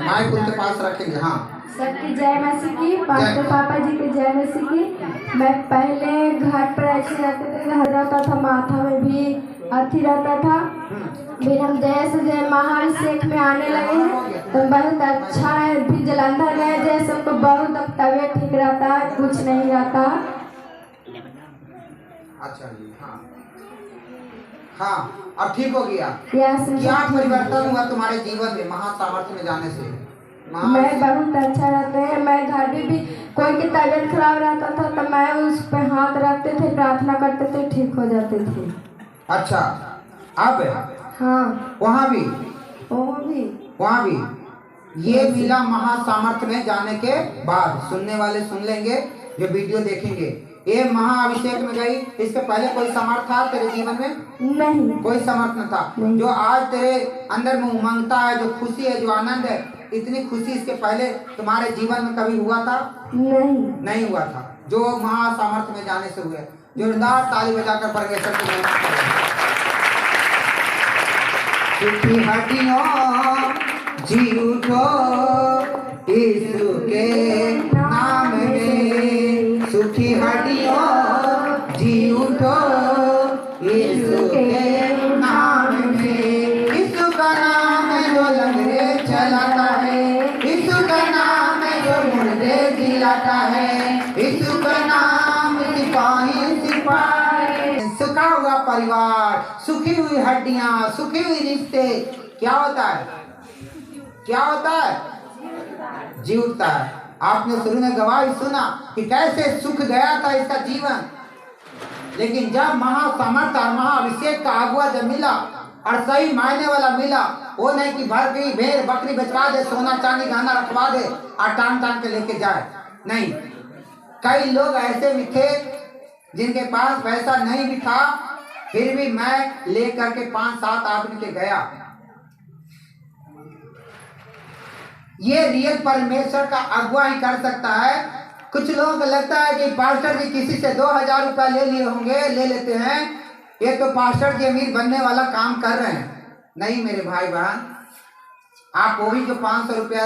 Mic उनके पास रखेंगे। हाँ, सबकी जय मसीह की, पास्टर पापा जी की जय मसीह की। मैं पहले घर पर ऐसे रहते थे, घर रहता था, माथा में भी अथी रहता था। फिर हम जैसे जय महाअभिषेक में आने लगे हैं तो बहुत अच्छा है। फिर जलंधर गए, जैसे हमको बहुत अब तबीयत ठीक रहता है, कुछ नहीं रहता। अच्छा जी। हाँ हाँ, अब ठीक हो गया। यस, क्या परिवर्तन हुआ तुम्हारे जीवन में महासामर्थ्य में जाने से? मैं बहुत अच्छा रहता है। मैं घर में भी कोई की तबीयत खराब रहता था तो मैं उस पे हाथ रखते थे, प्रार्थना करते थे, ठीक हो जाते थे। अच्छा, अब हाँ, वहाँ भी वहाँ भी ये मिला महासामर्थ्य में जाने के बाद। सुनने वाले सुन लेंगे, जो वीडियो देखेंगे। ये महाअभिषेक में गई, इसके पहले कोई समर्थ था तेरे जीवन में? नहीं, कोई समर्थ न था। जो आज तेरे अंदर में उमंगता है, जो खुशी है, जो आनंद है, इतनी खुशी इसके पहले तुम्हारे जीवन में कभी हुआ था? नहीं हुआ था। जो महासामर्थ्य में जाने से हुए। जोरदार ताली बजाकर परमेश्वर को महिमा करें। सुखी हड्डियों जी उठो यीशु के नाम में, सुखी हड्डियों जी उठो यीशु के नाम में। यीशु का नाम है जो लंगड़े चलाता है, यीशु का नाम है जो मुर्दे जिलाता है, यीशु का नाम सिपाही सिपाही। सुखा हुआ परिवार, सुखी हुई हड्डियां, सुखी हुई रिश्ते, क्या होता है? क्या होता है? जी उठता है। आपने शुरू में गवाही सुना कि कैसे सुख गया था इसका जीवन, लेकिन जब महासामर्थ और महाअभिषेक का अगुआ जब मिला और सही मायने वाला मिला, वो नहीं कि भर गई भेड़ बकरी बेचवा दे, सोना चांदी गहना रखवा दे और टांग टांग के लेके जाए। नहीं, कई लोग ऐसे भी थे जिनके पास पैसा नहीं भी था, फिर भी मैं लेकर के 5-7 आदमी के गया। ये रियल परमेश्वर का अगुवा ही कर सकता है। कुछ लोगों को लगता है कि पास्टर जी किसी से 2000 रुपया ले लिए होंगे, ले लेते हैं, ये तो पास्टर जी अमीर बनने वाला काम कर रहे हैं। नहीं मेरे भाई बहन, आप वो भी जो 500 रुपया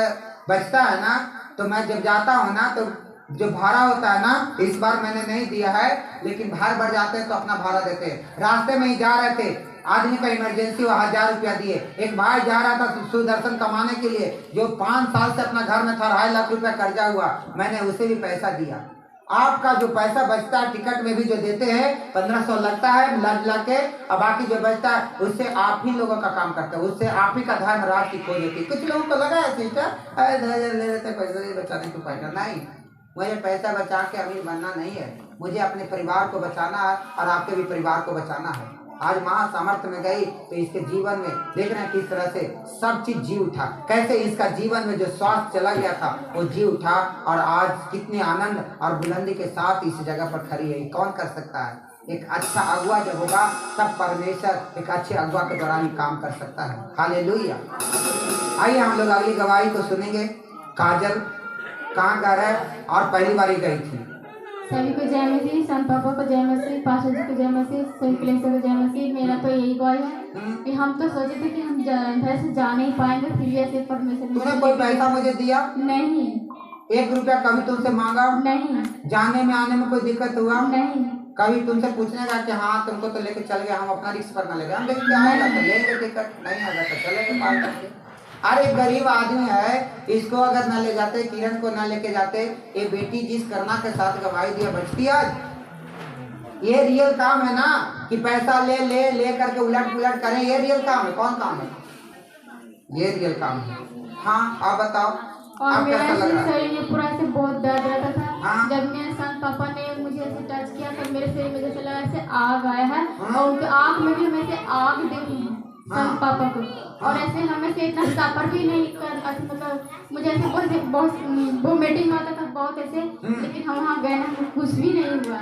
बचता है ना, तो मैं जब जाता हूँ ना, तो जो भाड़ा होता है ना, इस बार मैंने नहीं दिया है, लेकिन भार बढ़ जाते हैं तो अपना भाड़ा देते हैं। रास्ते में ही जा रहे थे, आदमी का इमरजेंसी हुआ, 1000 रुपया दिए। एक भाई जा रहा था सुदर्शन कमाने के लिए, जो 5 साल से अपना घर में था, 2.5 लाख रुपया कर्जा हुआ, मैंने उसे भी पैसा दिया। आपका जो पैसा बचता है, टिकट में भी जो देते हैं 1500 लगता है मिला के, और बाकी जो बचता है उससे आप ही लोगों का काम करते हैं, उससे आप ही का धर्म राशि खो देती है। कुछ लोगों को लगा है सिस्टर ले लेते पैसे बचाने को पैसा नहीं। मुझे पैसा बचा के अमीर बनना नहीं है, मुझे अपने परिवार को बचाना है और आपके भी परिवार को बचाना है। आज महासामर्थ्य में गई तो इसके जीवन में देख रहे हैं किस तरह से सब चीज जी उठा, कैसे इसका जीवन में जो स्वास्थ्य चला गया था वो जी उठा, और आज कितने आनंद और बुलंदी के साथ इस जगह पर खड़ी है। कौन कर सकता है? एक अच्छा अगुआ जब होगा तब परमेश्वर एक अच्छे अगुआ के दौरान ही काम कर सकता है। हालेलुया। आइए हम लोग अगली गवाही को सुनेंगे। काजल कहाँ घर है और पहली बार ही गई थी? सभी को जय मसीह, संत पापा को जय मसीह, पास्टर जी को जय मसीह, सभी प्लेसों को जय मसीह। मेरा तो यही गवाही है कि हम तो सोचे थे कि हम घर से जा नहीं पाएंगे, फिर भी ऐसे परमेश्वर। तूने कोई पैसा मुझे दिया? नहीं। 1 रुपया कभी तुमसे मांगा? नहीं। जाने में आने में कोई दिक्कत हुआ? नहीं। कभी तुमसे पूछने का कि हाँ तुमको तो लेके चल गए, हम अपना रिक्स पर ना ले गए, हम लेके आएगा तो लेंगे टिकट, नहीं आएगा तो चलेंगे पार करके। अरे गरीब आदमी है, इसको अगर ना ले जाते, किरण को ना लेके जाते, ये बेटी जिस करुणा के साथ गवाही दिया बचती आज। ये रियल काम है ना कि पैसा ले करके उलट पुलट करें, ये रियल काम है। कौन काम है? ये रियल काम है। हाँ आप बताओ, और मेरा शरीर में पूरा ऐसे बहुत दर्द रहता था। हाँ? जब मेरे संत पापा ने मुझे ऐसे टच किया तो मेरे शरीर में जैसे लगा ऐसे आग आया है। हाँ? और उनके आँख में भी हम ऐसे आग देखी है संत पापा को। और ऐसे हमें से इतना सफर भी नहीं कर, मतलब मुझे ऐसे बहुत वोमिटिंग होता था बहुत ऐसे, लेकिन हम वहाँ गए ना, कुछ भी नहीं हुआ।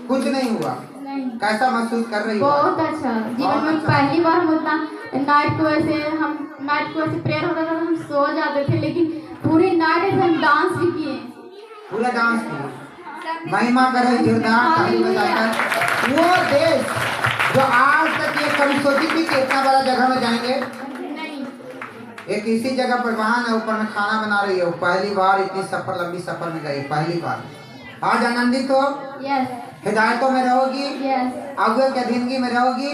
कुछ नहीं हुआ? नहीं। कैसा महसूस कर रही हो? बहुत अच्छा। जीवन में पहली बार हम उतना नाइट को ऐसे प्रेयर होता था, हम सो जाते थे, लेकिन पूरी नाइट ऐसे हम डांस भी किए, पूरा डांस किया। महिमा करो जोरदार ताली बजाकर। वो देश जो आज तक ये कभी सोची थी कि इतना बड़ा जगह में जाएंगे, नहीं, एक इसी जगह पर बहन है, ऊपर में खाना बना रही है। वो पहली बार इतनी सफर लंबी सफर में गई, पहली बार। आज आनंदित हो, यस हिदायतों में रहोगी, यस आगे के जिंदगी में रहोगी,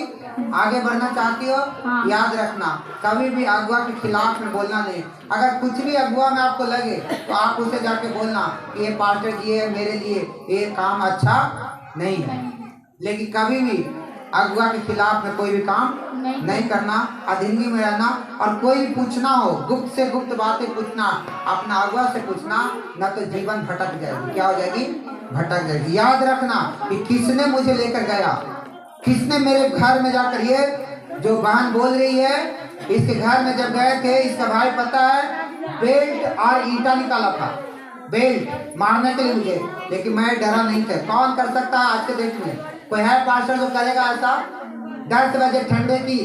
आगे बढ़ना चाहती हो। हाँ। याद रखना, कभी भी अगुआ के खिलाफ में बोलना नहीं। अगर कुछ भी अगुआ में आपको लगे तो आप उसे जाके बोलना कि ये पास्टर जी है, मेरे लिए ये काम अच्छा नहीं है। लेकिन कभी भी अगुआ के खिलाफ में कोई भी काम नहीं करना, जिंदगी में रहना। और कोई भी पूछना हो, गुप्त से गुप्त बातें पूछना, अपना अगुआ से पूछना, न तो जीवन भटक जाएगी। क्या हो जाएगी? भटक जाएगी। याद रखना कि किसने मुझे लेकर गया, किसने मेरे घर में जाकर, ये जो बहन बोल रही है, इसके घर में जब गए थे, इसका भाई पता है बेल्ट और ईंटा निकाला था, बेल्ट मारने के लिए मुझे, लेकिन मैं डरा नहीं था। कौन कर सकता है आज के देश में? कोई है पास्टर जो करेगा ऐसा? 10 बजे ठंडे की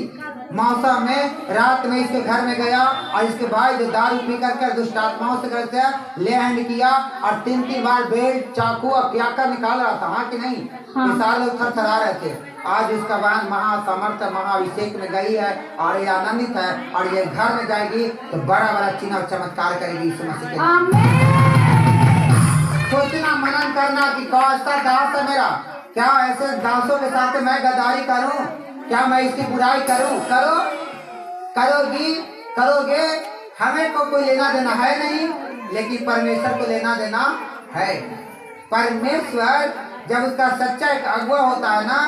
मौसम में रात में इसके घर में गया और इसके भाई जो दारू पी कर दुष्ट आत्माओं से करते हैं ले हैंड किया और 3 बार बेल्ट चाकू और क्या कर निकाल रहा था। हाँ कि नहीं? ये सारे लोग थरथरा रहे थे। आज इसका बहन महासमर्थ महाअभिषेक में गई है और ये आनंदित है और ये घर में जाएगी तो बड़ा बड़ा चिन्ह और चमत्कार करेगी यीशु मसीह के। सोचना, मनन करना कि कौन सा दास है मेरा, क्या ऐसे दासों के साथ मैं गद्दारी करूं, क्या मैं इसकी बुराई करूं? करोगी, करोगे। हमें को कोई लेना देना है नहीं, लेकिन परमेश्वर को लेना देना है। परमेश्वर जब उसका सच्चा एक अगुआ होता है ना,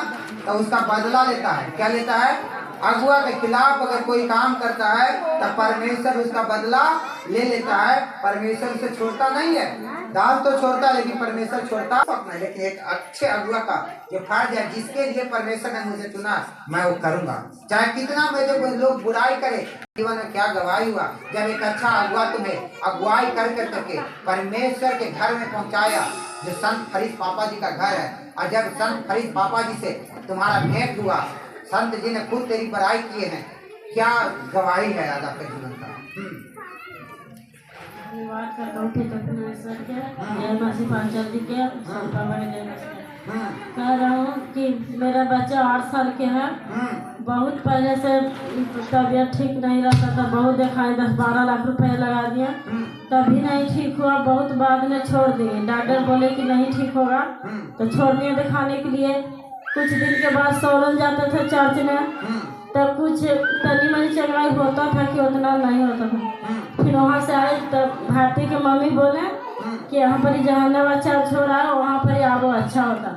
तो उसका बदला लेता है। क्या लेता है? अगुआ के खिलाफ अगर कोई काम करता है तो परमेश्वर उसका बदला ले लेता है। परमेश्वर उसे छोड़ता नहीं है। दास तो छोड़ता है, लेकिन परमेश्वर छोड़ता नहीं। लेकिन एक अच्छे अगुआ का जो फर्ज है, जिसके लिए परमेश्वर ने मुझे चुना, मैं वो करूंगा, चाहे कितना मुझे कोई लोग बुराई करे। जीवन में क्या गवाही हुआ जब एक अच्छा अगुआ तुम्हें अगुवाई कर करके परमेश्वर के घर में पहुंचाया, जो संत फरीद पापा जी का घर है। और जब संत फरीद पापा जी से तुम्हारा भेंट हुआ, संत जी ने खुद तेरी बड़ाई किए हैं, क्या गवाही है आज आपके जीवन का? धन्यवाद करता हूँ परमेश्वर के, जय मसीह पांचल जी के, कह रहा हूँ कि मेरा बच्चा 8 साल के है। बहुत पहले से तबीयत ठीक नहीं रहता था, बहुत दिखाई 10-12 लाख रुपए लगा दिए, तभी नहीं ठीक हुआ। बहुत बाद में छोड़ दिए, डॉक्टर बोले कि नहीं ठीक होगा, तो छोड़ दिए दिखाने के लिए। कुछ दिन के बाद सोलन जाते थे चर्च में, तब कुछ तनी मनी चंगाई होता था कि उतना नहीं होता था। फिर वहाँ से आए तब भारती के मम्मी बोले कि यहाँ पर जहानाबाद चर्च हो रहा है, वहाँ पर आओ अच्छा होता।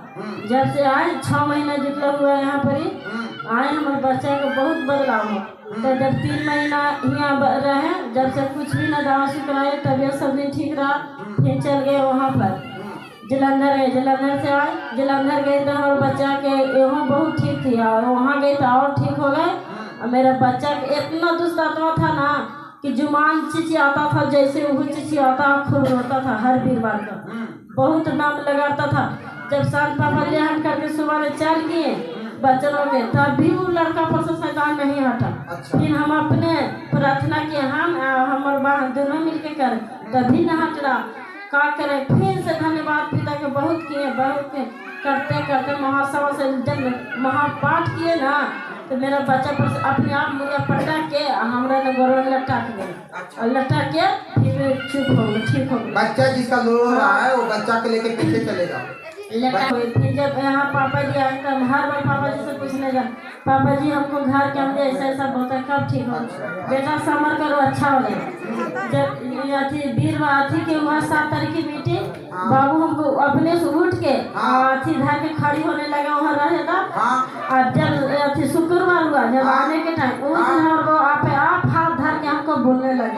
जब से आए 6 महीना जितना हुआ यहाँ पर आए, हमारे बच्चा को बहुत बदलाव हो। तो जब 3 महीना यहाँ रहे, जब से कुछ भी ना दवा से कराए, तबीयत सब दिन ठीक रहा। फिर चल गए वहाँ पर जलंधर गए, जलंधर से आए, जलंधर गए तो हमारे बच्चा के वहाँ बहुत ठीक थी, और वहाँ गए तो और ठीक हो गए। और मेरा बच्चा इतना दुष्ट आत्मा था ना कि जुबान चिचियाता था, जैसे वो चिचियाता खूब रोता था हर वीरवार का, बहुत नाम लगाता था। जब संत पापा ले हम करके सुबह में चल गए बच्चों के, तब भी वो लड़का पर से शैतान नहीं हटा। फिर हम अपने प्रार्थना किए, हम हमारे बहन दोनों मिलके कर, तभी न हट रहा। क्या करें? फिर से धन्यवाद पिता के बहुत किए, बहुत करते करते महासभा से जब महापाठ किए ना, तो मेरा बच्चा पर अपने आप मुझे पटक के हमारा गोर में लटक गया, और लटक के फिर चुप हो गया, ठीक हो गया। बच्चा जिसका रो रहा है वो बच्चा को लेके पीछे चलेगा। फिर जब यहाँ पापा जी आए तब हर बार पापा जी से पूछने जा, पापा जी हमको घर के अंदर ऐसा ऐसा होता है, कब ठीक हो? बेटा समर करो, अच्छा हो जाए। जब अथी वीरवार अथी के वहाँ 7 तारीख की मीटिंग, बाबू हमको अपने से उठ के अथी धर के खड़ी होने लगा, वहाँ रहेगा। और जब अथी शुक्रवार हुआ, जब आने के टाइम उस दिन हमको आप हाथ धर के हमको बोलने लगे।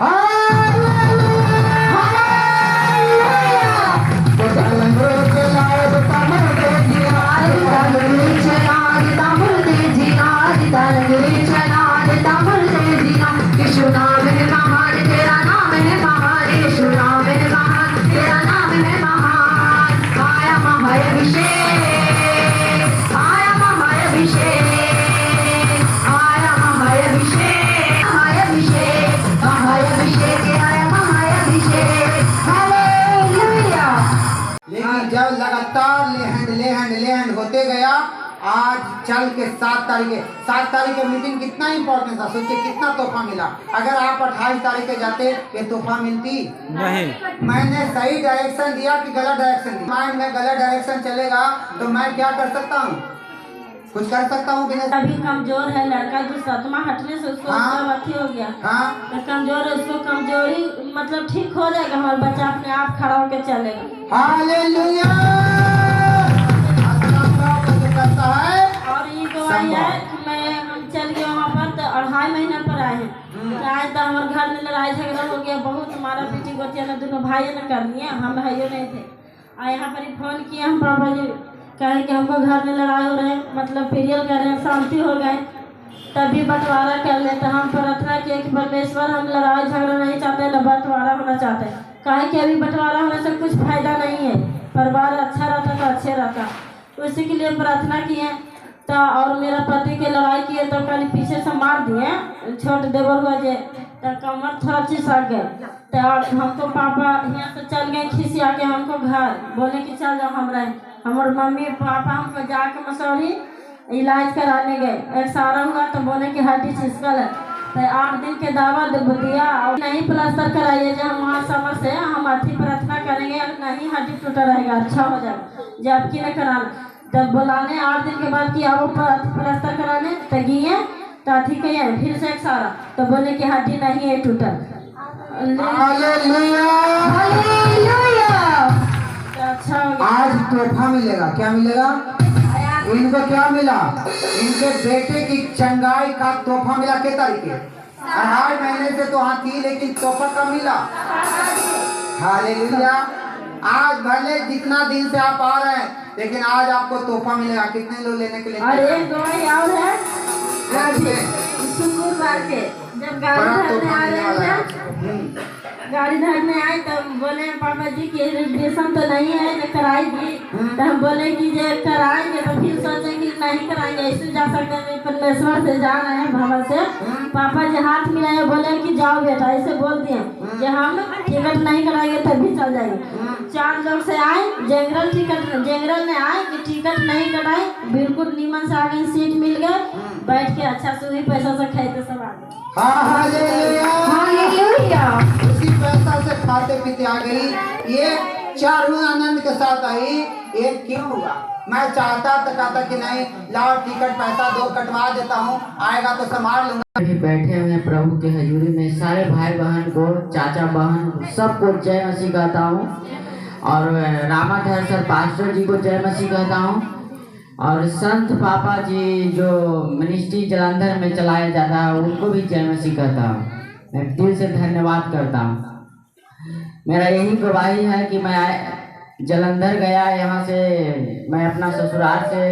जब लगातार ले हैंड होते गया आज चल के 7 तारीख के मीटिंग कितना इंपॉर्टेंट था, सोचिए कितना तोहफा मिला। अगर आप 28 तारीख के जाते ये तोहफा मिलती नहीं। मैंने सही डायरेक्शन दिया कि गलत डायरेक्शन दिया? माइंड में गलत डायरेक्शन चलेगा तो मैं क्या कर सकता हूँ? कुछ कर सकता हूँ कि नहीं? अभी कमजोर है लड़का, जो सदमा हटने से उसको सब अथी हो गया। हाँ तो कमजोर है, उसको कमजोरी मतलब ठीक हो जाएगा, हमारा बच्चा अपने आप खड़ा होकर चलेगा। हालेलुया। करता है और ये गवाही है कि हम चल गए वहाँ पर तो 2.5 महीना पर आए हैं। आए तो हमारे घर में लड़ाई झगड़ा हो गया बहुत, हमारा बेटी गोतिया ने दोनों भाई ने कर दिए, हम भाइयों नहीं थे। और यहाँ पर ही फोन किए हम पापा जी, कहे कि हमको घर में लड़ाई हो रहे हैं, मतलब पीरियल कर रहे हैं, शांति हो गए, तभी बंटवारा कर लेते। हम प्रार्थना किए कि परमेश्वर हम लड़ाई झगड़ा नहीं चाहते, न बंटवारा होना चाहते हैं। कहे कि अभी बंटवारा होने से कुछ फायदा नहीं है, परिवार अच्छा रहता तो अच्छे रहता, उसी के लिए प्रार्थना किए। तो और मेरा पति के लड़ाई किए तो कल पीछे से मार दिए, छोट देवर हुआ जे, तो कमर थोड़ा चिसक गए। तो और हमको पापा यहाँ से चल गए खिसिया के हमको घर, बोले कि चल जाओ हम रहे। हमारे मम्मी पापा हमको जाके मसौरी इलाज कराने गए, एक सारा हुआ तो बोले कि हड्डी छिसकल है। तो 8 दिन के दवा दिया और नहीं प्लास्टर कराइए, जब हम वहाँ समझ से हम अथी प्रार्थना करेंगे, नहीं हड्डी टूटा रहेगा अच्छा हो जाएगा, जबकि न कराना। जब बुलाने 8 दिन के बाद कि अब प्लास्टर कराने तो गए तो अथी कहिए फिर से एक सारा, तो बोले कि हड्डी नहीं है टूटा। तो अच्छा हो गया। आज तोहफा मिलेगा, क्या मिलेगा? इनको क्या मिला? इनके बेटे की चंगाई का तोहफा मिला। के तारीख? 2.5 महीने से तो हाँ थी, लेकिन तोहफा कब मिला? हालेलुया। आज भले जितना दिन से आप आ रहे हैं, लेकिन आज आपको तोहफा मिलेगा। कितने लोग लेने के लिए? और एक गवाही और है, शुक्रवार के जब गाड़ी धरने आए तब बोले पापा जी की रजिस्ट्रेशन तो नहीं है जो कराएगी। तो हम बोले कि जो कराएंगे तो फिर सोचेंगे नहीं कराएंगे, ऐसे जा सकते हैं, परमेश्वर से जा रहे हैं भवन से। पापा जी हाथ मिलाए बोले कि जाओ बेटा, ऐसे बोल दिए जो हम टिकट नहीं कराएंगे तभी चल जाएंगे। 4 लोग से आए, जनरल में आए कि टिकट नहीं कराए, बिल्कुल नीमन से आगे सीट मिल गए, बैठ के अच्छा से वही पैसा से खाते सब आ गए। उसी पैसा से खाते पीते आ गई। ये 4 आनंद के साथ आई, एक क्यों हुआ? मैं चाहता तो कहता कि नहीं लाओ टिकट पैसा 2 कटवा देता हूँ, आएगा तो संभाल लूंगा। अभी बैठे हुए हैं प्रभु के हजूरी में, सारे भाई बहन को, चाचा बहन सबको जय मसीह कहता हूँ, और रामाधर सर पास्टर जी को जय मसीह कहता हूँ, और संत पापा जी जो मिनिस्ट्री जलंधर में चलाया जाता है उनको भी जय मसीह कहता हूँ। मैं दिल से धन्यवाद करता हूँ। मेरा यही गवाही है कि मैं जलंधर गया, यहाँ से मैं अपना ससुराल से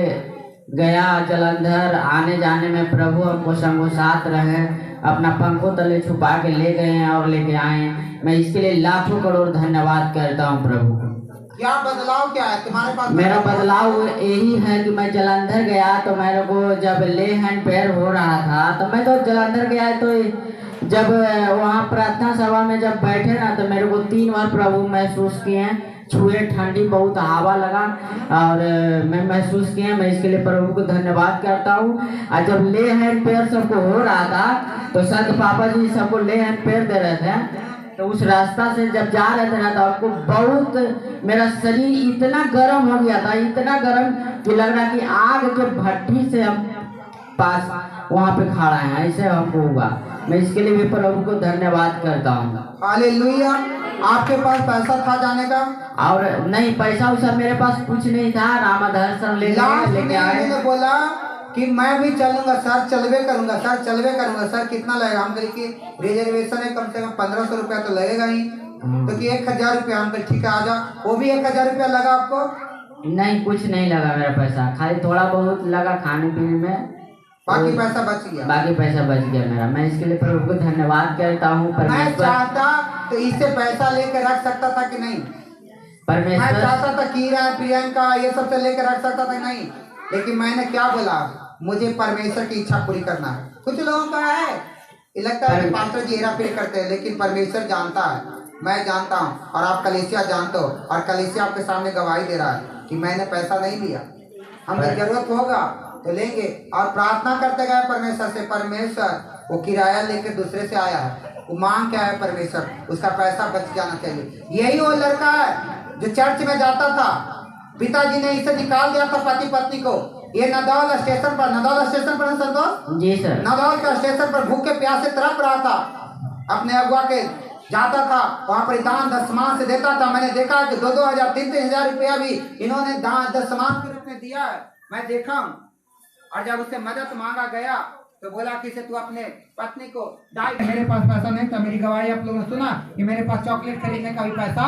गया जलंधर, आने जाने में प्रभु हमको संगो साथ रहे, अपना पंखों तले छुपा के ले गए हैं और लेके आए हैं। मैं इसके लिए लाखों करोड़ धन्यवाद करता हूँ प्रभु को। क्या बदलाव क्या है तुम्हारे पास? मेरा बदलाव यही है कि मैं जलंधर गया तो मेरे को जब ले हैंड पैर हो रहा था, तो मैं तो जलंधर गया तो जब वहाँ प्रार्थना सभा में जब बैठे ना, तो मेरे को 3 बार प्रभु महसूस किए, छुए, ठंडी बहुत हवा लगा और मैं महसूस किया। मैं इसके लिए प्रभु को धन्यवाद करता हूँ। और जब ले हैंड पैर सबको हो रहा था तो संत पापा जी सबको ले हैंड पैर दे रहे थे, तो उस रास्ता से जब जा रहे थे ना तो आपको बहुत मेरा शरीर इतना गर्म हो गया था, इतना गर्म कि लग रहा कि आग के भट्टी से हम पास वहाँ पे खड़ा है, ऐसे हमको हुआ। मैं इसके लिए भी प्रभु को धन्यवाद करता हूँ। हालेलुया। आपके पास पैसा था जाने का? और नहीं, पैसा उसा मेरे पास कुछ नहीं था। रामाधर सर लेके आए, ने बोला कि मैं भी चलूंगा सर, चलवे करूंगा सर, चलवे करूंगा सर, कितना लगेगा? हम कहे कि रिजर्वेशन है कम से कम 1500 रुपया तो लगेगा ही, तो कि 1000 रुपया। हम कहे ठीक है आ जाओ। वो भी 1000 रुपया लगा आपको? नहीं, कुछ नहीं लगा मेरा पैसा, खाली थोड़ा बहुत लगा खाने पीने में, बाकी पैसा बच गया। बाकी पैसा बच गया मेरा। मैं इसके लिए प्रभु को धन्यवाद करता हूँ। मैं चाहता तो इससे पैसा लेकर रख सकता था कि नहीं? मैं चाहता था किरण प्रियंका ये सब से लेकर रख सकता था नहीं, लेकिन मैंने क्या बोला, मुझे परमेश्वर की इच्छा पूरी करना है। कुछ लोगों का है लगता है कि पास्टर जी हेरा फेरी करते हैं, लेकिन परमेश्वर जानता है, मैं जानता हूँ और आप कलीसिया जानते हो, और कलीसिया आपके सामने गवाही दे रहा है कि मैंने पैसा नहीं लिया। हमें जरूरत होगा तो लेंगे। और प्रार्थना करते गए परमेश्वर से, परमेश्वर वो किराया लेके दूसरे से आया है, वो मांग क्या है परमेश्वर, उसका पैसा बच जाना चाहिए। यही वो लड़का है जो चर्च में जाता था, पिताजी ने इसे निकाल दिया था पति पत्नी को। ये नदौल स्टेशन पर संतोष जी सर। नदौल का स्टेशन पर भूखे प्यासे तड़प रहा था, अपने अगुआ के जाता था वहाँ पर दान दशमान से देता था। मैंने देखा कि 2-2 हजार 3-3 हजार रुपया भी इन्होंने दान दशमान के रूप में दिया है, मैं देखा हूँ। और जब उससे मदद मांगा गया तो बोला कि से तू अपने पत्नी को मेरे पास पैसा नहीं था, मेरी गवाही आप लोगों ने सुना कि मेरे पास चॉकलेट खरीदने का भी पैसा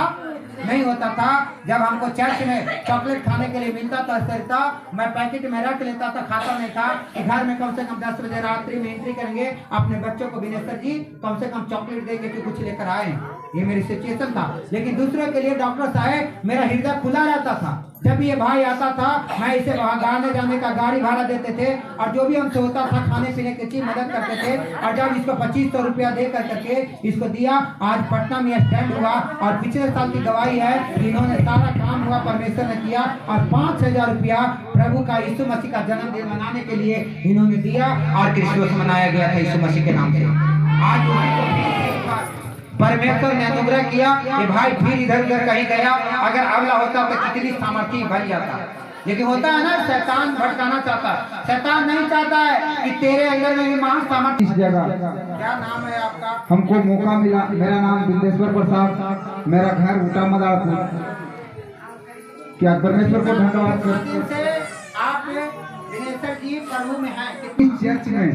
नहीं होता था। जब हमको चर्च में चॉकलेट खाने के लिए मिलता था मैं पैकेट में रख लेता था, खाता नहीं था कि घर में कम से कम 10 बजे रात्रि में एंट्री करेंगे, अपने बच्चों को विनेश्वर जी कम से कम चॉकलेट देंगे कि कुछ लेकर आए। ये मेरी सिचुएशन था। लेकिन दूसरों के लिए डॉक्टर साहब मेरा हृदय खुला रहता था। जब ये भाई आता था मैं इसे वहाँ गाने जाने का गाड़ी भाड़ा देते थे और जो भी हमसे होता था खाने पीने की चीज मदद करते थे। और जब इसको 2500 रुपया दे करके इसको दिया, आज पटना में स्टैंड हुआ और पिछले साल की गवाही है, इन्होंने सारा काम हुआ परमेश्वर ने किया और 5000 रुपया प्रभु का यीशु मसीह का जन्मदिन मनाने के लिए इन्होंने दिया और क्रिसमस मनाया गया था यीशु मसीह के नाम से। आज परमेश्वर ने अनुग्रह किया, ये भाई फिर इधर उधर कहीं गया, अगर अगला होता तो कितनी सामर्थ्य बन जाता। लेकिन होता है ना, शैतान भटकाना चाहता है। शैतान नहीं चाहता है कि तेरे अंदर में भी महान सामर्थ्य। इस जगह क्या नाम है आपका? हमको मौका मिला, मेरा नाम बिंदेश्वर प्रसाद, मेरा घर उटा मदारपुर। क्या परमेश्वर को धन्यवाद करते। आप विनेश्वर जी प्रभु में हैं? इस चर्च में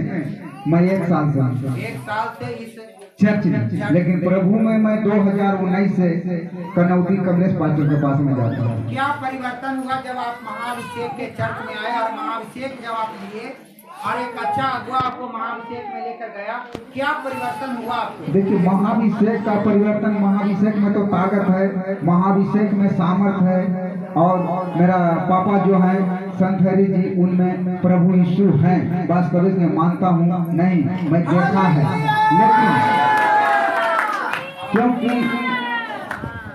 मैं 1 साल से 1 साल से इस चर्च में, लेकिन प्रभु में मैं 2019 से कनौती कमलेश पास्टर के पास में जाता हूँ। क्या परिवर्तन हुआ जब आप महाअभिषेक के चर्च में आए और महाअभिषेक जब आप लिए और एक अच्छा अगुआ आपको महाअभिषेक में लेकर गया, क्या परिवर्तन हुआ आपको? देखिए, महाअभिषेक का परिवर्तन, महाअभिषेक में तो ताकत है, महाअभिषेक में सामर्थ है। और मेरा पापा जो है संत हरि जी, उनमें प्रभु यीशु हैं। वास्तविक में मानता हूँ नहीं, मैं देखा है। लेकिन क्योंकि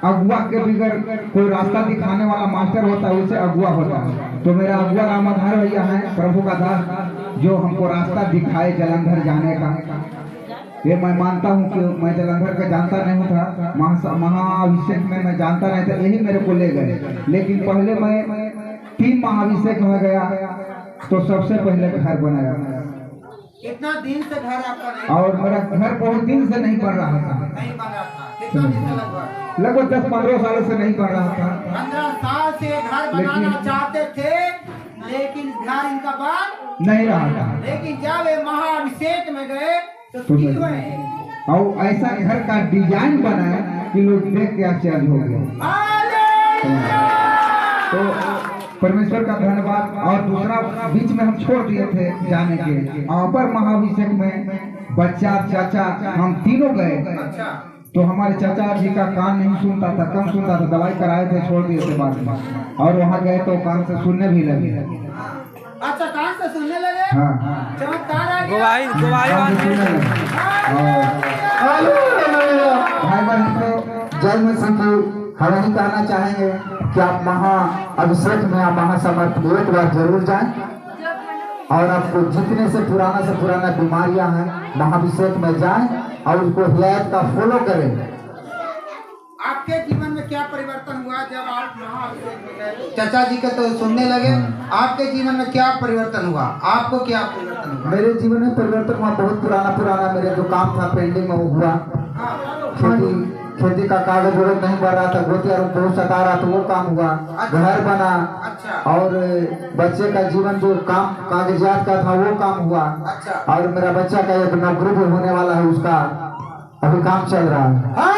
अगुआ के बगैर कोई रास्ता दिखाने वाला मास्टर होता है, उसे अगुआ होता है। तो मेरा अगुआ रामाधार भैया है, प्रभु का दास, जो हमको रास्ता दिखाए जलंधर जाने का। ये मैं मानता हूँ कि मैं जलंधर का जानता नहीं था, महाअभिषेक में मैं जानता नहीं था, यही मेरे को ले गए। लेकिन पहले मैं 3 महाअभिषेक में गया तो सबसे पहले घर बनाया। कितना दिन से घर आपका नहीं? और मेरा घर बहुत दिन से नहीं बन रहा था। नहीं बन रहा था? कितना दिन से लगभग 10-15 साल से नहीं बन रहा था। 15 साल से घर बनाना चाहते थे, लेकिन घर इनका बन नहीं रहा था। लेकिन जब ये महाअभिषेक में गए तो और ऐसा घर का डिजाइन बनाया कि लोग देख के आश्चर्य हो गए। तो परमेश्वर का धन्यवाद। और दूसरा, बीच में हम छोड़ दिए थे जाने के, अपर महाअभिषेक में बच्चा चाचा हम तीनों गए। तो हमारे चाचा जी का कान नहीं सुनता था, कम सुनता था, दवाई कराए थे, छोड़ दिए थे बाद में। और वहाँ गए तो कान से सुनने भी लगे। अच्छा, कान से सुनने लगे? हाँ, चमत्कार आ गया। भाई बहन को जय मसीह की हम यही कहना चाहेंगे कि आप महाअभिषेक में, आप महासमर्थ एक बार जरूर जाएं। और आपको जितने से पुराना बीमारियां हैं, महाअभिषेक में जाएं और उसको हिदायत का फॉलो करें। आपके जीवन में क्या परिवर्तन हुआ जब आप महाअभिषेक में गए? चाचा जी के तो सुनने लगे, आपके जीवन में क्या परिवर्तन हुआ? आपको क्या परिवर्तन हुआ? मेरे जीवन में परिवर्तन हुआ, बहुत पुराना मेरे जो काम था पेंडिंग में वो हुआ। खेती का कागज वगैरह नहीं बन रहा था, गोतिया बहुत सता रहा था, वो काम हुआ। घर बना। और बच्चे का जीवन जो काम कागजात का था वो काम हुआ। और मेरा बच्चा का एक नौकरी भी होने वाला है, उसका अभी काम चल रहा है।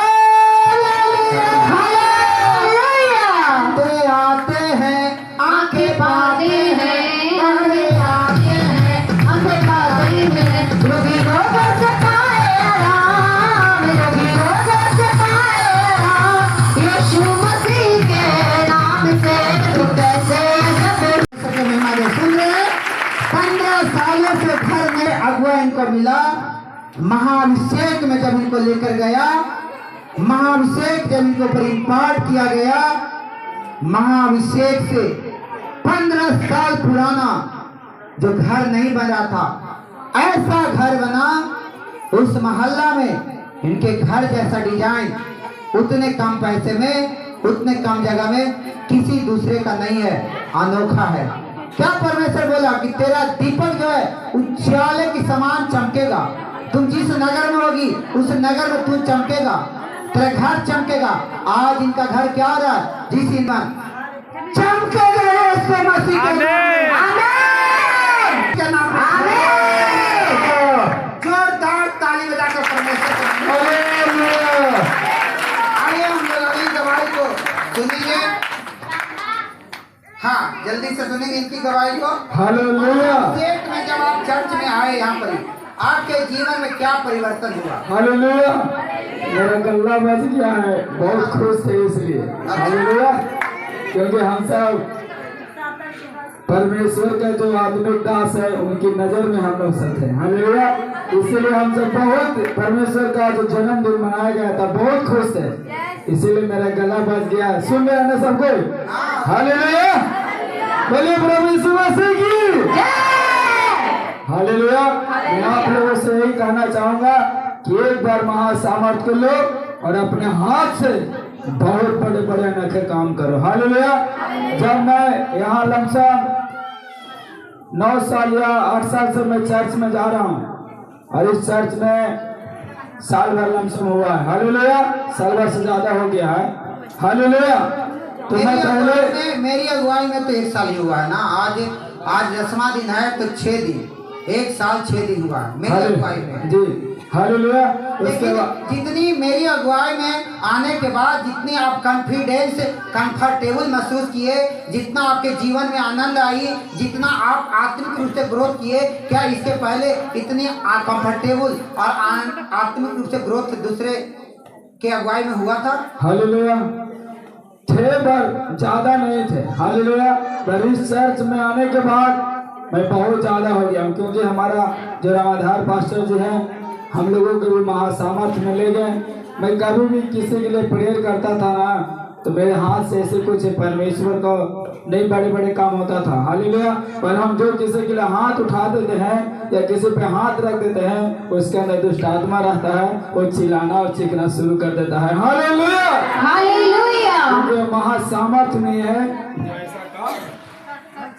आते हैं आंखें पाते हैं, इनको मिला। महाअभिषेक में जब इनको लेकर गया, महाअभिषेक जब इनको पर इम्पार्ट किया गया, महाअभिषेक से 15 साल पुराना जो घर नहीं बन रहा था, ऐसा घर बना उस मोहल्ला में। इनके घर जैसा डिजाइन उतने कम पैसे में, उतने कम जगह में किसी दूसरे का नहीं है, अनोखा है। क्या परमेश्वर बोला कि तेरा दीपक जो है उजाले के समान चमकेगा। तुम जिस नगर में होगी उस नगर में तू चमकेगा, तेरा घर चमकेगा। आज इनका घर क्या हो रहा है? जिस ईमान चमकेगा यीशु मसीह के नाम में। आमीन। जोरदार ताली बजाकर परमेश्वर को आइए हम लोग अगली गवाही को सुनिए। हाँ, जल्दी से सुनेंगे इनकी गवाही को। हालेलुया। स्टेट में जब आप चर्च में आए, यहाँ पर आपके जीवन में क्या परिवर्तन हुआ? हालेलुया। मेरा गला बच गया है, बहुत खुश है इसलिए। हालेलुया। क्योंकि हम सब परमेश्वर का जो आधुनिक दास है उनकी नजर में हम लोग सब थे। हालेलुया। इसीलिए हम सब बहुत परमेश्वर का जो जन्मदिन मनाया गया था बहुत खुश थे, इसीलिए मेरा गला बच गया। सुन रहे हैं ना सब कोई? हालेलुया। बोलिए प्रभु यीशु मसीह की। हालेलुया। मैं आप लोगों से यही कहना चाहूंगा कि एक बार महासामर्थ को लो और अपने हाथ से बहुत बड़े बड़े अनोखे काम करो। हालेलुया। जब मैं यहाँ लमसम 9 साल या 8 साल से मैं चर्च में जा रहा हूँ और इस चर्च में साल भर लमसम हुआ है। हालेलुया। साल भर से ज्यादा हो गया है। हालेलुया। तो मैं पहले मेरी अगुवाई में तो 1 साल ही हुआ है ना। आज 10वां दिन है तो 6 दिन, 1 साल 6 दिन हुआ है मेरी अगुवाई में। जी हालेलुया। उसके बाद जितनी मेरी अगुवाई में आने के बाद जितनी आप कॉन्फिडेंस कंफर्टेबल महसूस किए, जितना आपके जीवन में आनंद आई, जितना आप आत्मिक रूप से ग्रोथ किए, क्या इसके पहले इतनी कंफर्टेबल और आत्मिक रूप से ग्रोथ दूसरे के अगुवाई में हुआ था? हालेलुया। थे पर ज्यादा नहीं थे। हालेलुया। पर इस चर्च में आने के बाद मैं बहुत ज्यादा हो गया हूँ, क्योंकि हमारा जो रामाधार पास्टर जी हैं हम लोगों को भी महासामर्थ में ले गए। मैं कभी भी किसी के लिए प्रेयर करता था ना तो मेरे हाथ से ऐसे कुछ परमेश्वर को नहीं बड़े बड़े काम होता था। हालेलुया। पर हम जो किसी के लिए हाथ उठा देते हैं या किसी पे हाथ रख देते हैं उसके अंदर दुष्ट आत्मा रहता है, वो चिल्लाना और चीखना शुरू कर देता है। हालेलुया। हालेलुया। क्योंकि महासामर्थ में है ऐसा काम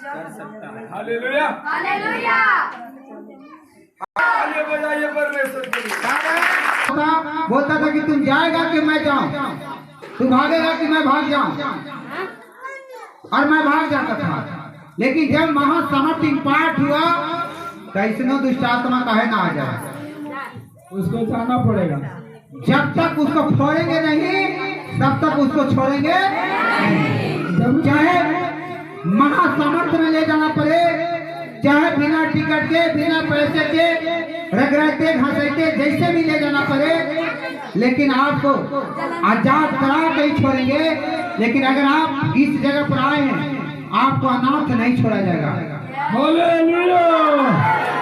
कर सकता है। हालेलुया। हालेलुया। बोलता था कि तुम जाएगा कि मैं जाऊं, तू भागेगा कि मैं भाग जाऊं, और मैं भाग जाता था। लेकिन जब महासामर्थ पाठ हुआ तो इसनो दुष्ट आत्मा काहे ना आ जाए, उसको जाना पड़ेगा। जब तक उसको छोड़ेंगे नहीं तब तक उसको छोड़ेंगे नहीं। चाहे महासामर्थ में ले जाना पड़े, चाहे बिना टिकट के, बिना पैसे के, रगड़ते घसीटते जैसे भी ले जाना पड़े, लेकिन आपको आजाद करा के ही छोड़ेंगे। लेकिन अगर आप इस जगह पर आए हैं आपको अनाथ नहीं छोड़ा जाएगा।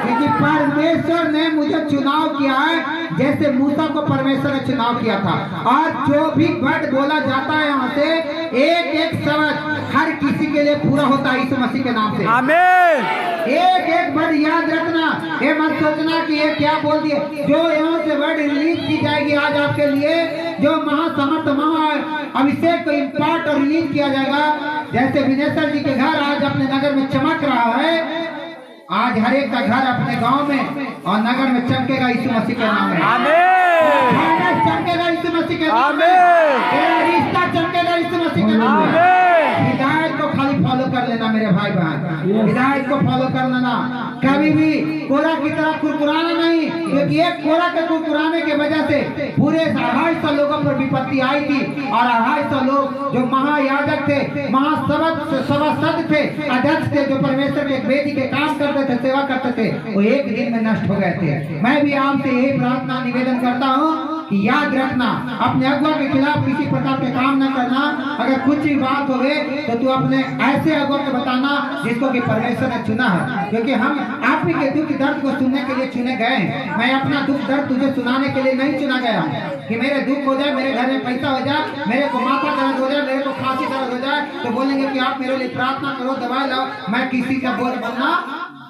क्योंकि परमेश्वर ने मुझे चुनाव किया है जैसे मूसा को परमेश्वर ने चुनाव किया था। और जो भी वर्ड बोला जाता है यहाँ से एक एक शब्द हर किसी के लिए पूरा होता है यीशु मसीह के नाम से। आमीन। एक एक वर्ड याद रखना, ये मत सोचना कि ये क्या बोल दिए। जो यहाँ से वर्ड रिलीज की जाएगी आज आपके लिए, जो महासमर्थ अभिषेक को इम्पार्ट और रिलीज किया जाएगा, जैसे विनेश्वर जी के घर आज अपने नगर में चमक रहा है, आज हर एक का घर अपने गांव में और नगर में चमकेगा यीशु मसीह के नाम में। आमीन। चमकेगा यीशु मसीह के नाम में। तेरा रिश्ता चमकेगा यीशु मसीह के नाम में। हिदायत को खाली फॉलो कर लेना मेरे भाई बहन, हिदायत को फॉलो कर लेना। कभी भी कोरा की तरह कुरकुराना नहीं, क्योंकि एक कोरा के कुरकुराने के वजह से पूरे 250 लोगों पर विपत्ति आई थी। और 250 लोग जो महायाजक थे, महासभासद थे, अध्यक्ष थे, जो परमेश्वर के बेटी के काम करते थे, सेवा करते थे, वो एक दिन में नष्ट हो गए थे। मैं भी आपसे यही प्रार्थना निवेदन करता हूँ कि याद रखना, अपने अगुआ के खिलाफ किसी प्रकार के काम न करना। अगर कुछ भी बात हो गए तो तू अपने ऐसे अगुआ को बताना जिसको कि परमेश्वर ने चुना है, क्योंकि हम आप ही के दुख दर्द को सुनने के लिए चुने गए हैं। मैं अपना दुख दर्द तुझे सुनाने के लिए नहीं चुना गया कि मेरे दुख हो जाए, मेरे घर में पैसा हो जाए, मेरे को माथा दर्द हो जाए, मेरे को खांसी दर्द हो जाए तो बोलेंगे कि आप मेरे लिए प्रार्थना करो, दवाई लाओ। मैं किसी का बोझ बनना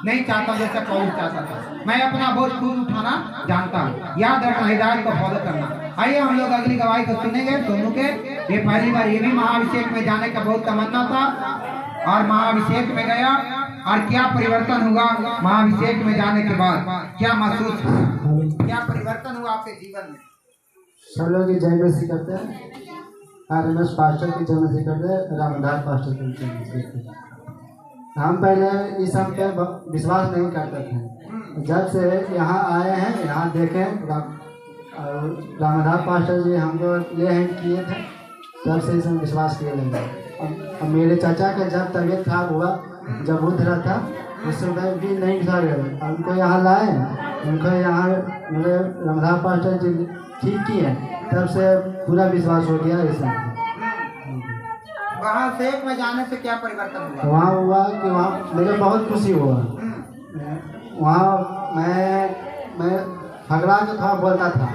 नहीं चाहता जैसा पौलुस चाहता था। मैं अपना बोझ खुद उठाना जानता हूँ। याद रखना, हिदायत को फॉलो करना। आइए हम लोग अगली गवाही को सुनेंगे। सोनू के ये पहली बार ये भी महाअभिषेक में जाने का बहुत तमन्ना था और महाअभिषेक में गया। और क्या परिवर्तन हुआ महाअभिषेक में जाने के बाद, क्या महसूस हुआ, क्या परिवर्तन हुआ आपके जीवन में? सब लोग जय मसीह करते हैं। RMS पास्टर की जय मसीह करते हैं, रामदास पास्टर की जय मसीह करते हैं। हम पहले इस सब पे विश्वास नहीं करते थे। जब से यहाँ आए हैं, यहाँ देखे रामदास पास्टर जी हमको ले हैंड किए थे, तब से इसमें विश्वास किए नहीं। अब मेरे चाचा का जब तबीयत खराब हुआ, जब उठ रहा था, उस समय भी नहीं था गए। उनको यहाँ लाए, उनको यहाँ मेरे रामदास पास्टर जी ठीक किए, तब से पूरा विश्वास हो गया इसमें। वहाँ सेक में जाने से क्या परिवर्तन हुआ? वहाँ हुआ कि वहाँ मुझे बहुत खुशी हुआ। वहाँ मैं झगड़ा के था, बोलता था,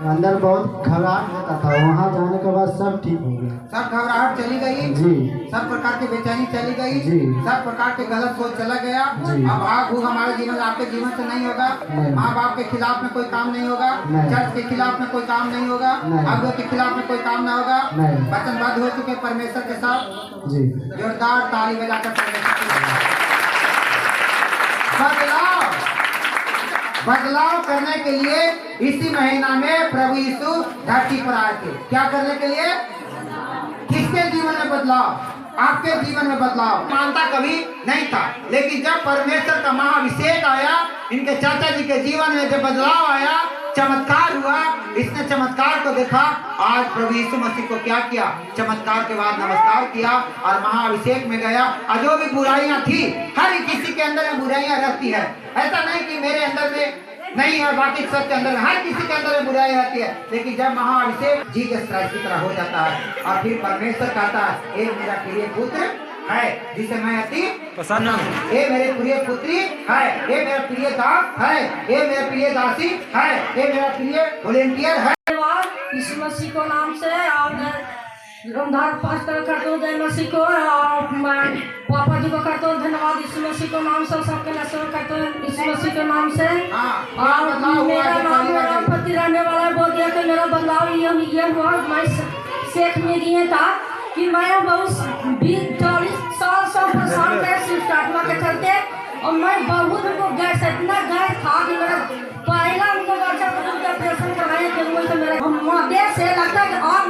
अंदर बहुत घबराहट होता था। वहाँ जाने के बाद सब ठीक हो गया। सब घबराहट चली गई जी। सब प्रकार की बेचैनी चली गई जी। सब प्रकार के गलत सोच चला गया। जी। अब भाग भूख हमारे जीवन आपके जीवन से नहीं होगा। नहीं। माँ बाप के खिलाफ में कोई काम नहीं होगा। नहीं। चर्च के खिलाफ में कोई काम नहीं होगा। नहीं। अगुओं के खिलाफ में कोई काम ना होगा। नहीं। वचनबद्ध हो चुके परमेश्वर के साथ। जी। जोरदार ताली बजाकर परमेश्वर की बदलाव करने के लिए इसी महीना में प्रभु यीशु धरती पर आए थे। क्या करने के लिए? किसके जीवन में बदलाव? आपके जीवन में बदलाव। मानता कभी नहीं था, लेकिन जब परमेश्वर का महाअभिषेक आया, इनके चाचा जी के जीवन में जब बदलाव आया, चमत्कार हुआ, इसने चमत्कार को देखा। आज प्रभु यीशु मसीह को क्या किया? चमत्कार के बाद नमस्कार किया और महाअभिषेक में गया। और जो भी बुराइयां थी, हर किसी के अंदर में बुराइयां रहती है। ऐसा नहीं कि मेरे अंदर में नहीं है, बाकी सबके अंदर, हर किसी के अंदर में बुराई रहती है। लेकिन जब महाअभिषेक जीसस क्राइस्ट की तरह हो जाता है और फिर परमेश्वर कहता है, ये मेरा प्रिय पुत्र है जिसे मैं अति पसंद हूँ, ये मेरे प्रिय पुत्री है, ये मेरा प्रिय दास है, ये मेरा प्रिय दासी है, ये मेरा प्रिय वॉलेंटियर है। यीशु मसीह को नाम से और रामदास पास्टर करते हूँ जय मसीह को, और मैं पापा जी को करते हूँ धन्यवाद यीशु मसीह को नाम से, सबके नशे करते हैं यीशु मसीह के नाम से। और मेरा नाम रामपति रहने वाला बोल दिया कि मेरा बदलाव ये हुआ। मैं सेठ में दिए था कि मैं बहुत 20-40 साल से परेशान थे शिष्टात्मा के चलते, और मैं बहुत उनको गैस इतना गैस था कि मेरा पहला उनको बच्चा का ऑपरेशन करवाए थे। वो तो मेरा देह से लगता है आग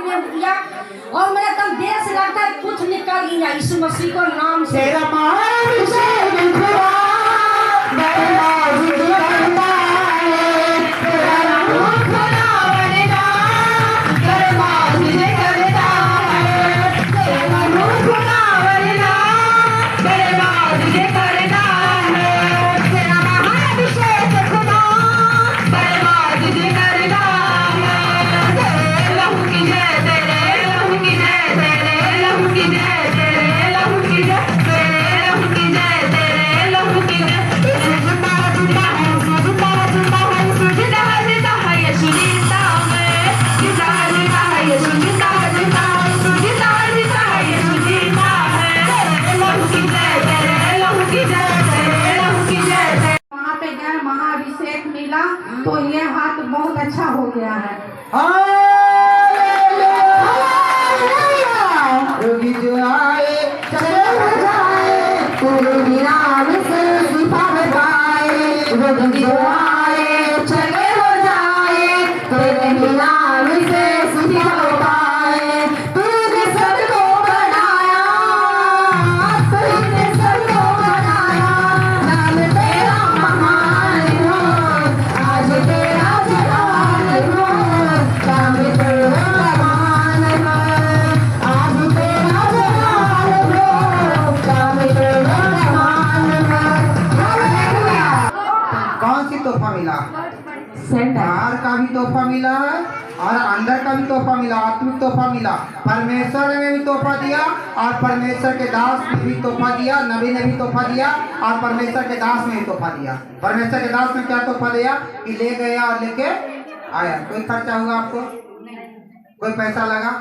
में किया, और मेरा एकदम देह से लगता है कुछ निकल गया यीशु मसीह को नाम से। महाअभिषेक मिला तो ये हाथ बहुत अच्छा हो गया है। रोगी जो आए चले हो जाए, रोगी नाम से शिफा पाए, रोगी जो आए चले हो जाए, तेरे नाम से शिफा पाए। तूने सबको बनाया, तूने सबको बनाया, नाम तेरा महान हो, आज तेरा जलाल हो, नाम तेरा महान हो, आज तेरा जलाल हो, नाम तेरा महान हो। कौन सी तोहफा मिला? बाहर का भी तोहफा मिला है और अंदर का भी तोहफा मिला, आत्मिक तोहफा मिला। परमेश्वर ने भी तोहफा दिया और परमेश्वर के दास ने भी तोहफा दिया, नबी ने भी तोहफा दिया और परमेश्वर के दास ने भी तोहफा दिया। परमेश्वर के दास ने क्या तोहफा दिया कि ले गया और लेके आया। कोई खर्चा हुआ आपको? कोई पैसा लगा?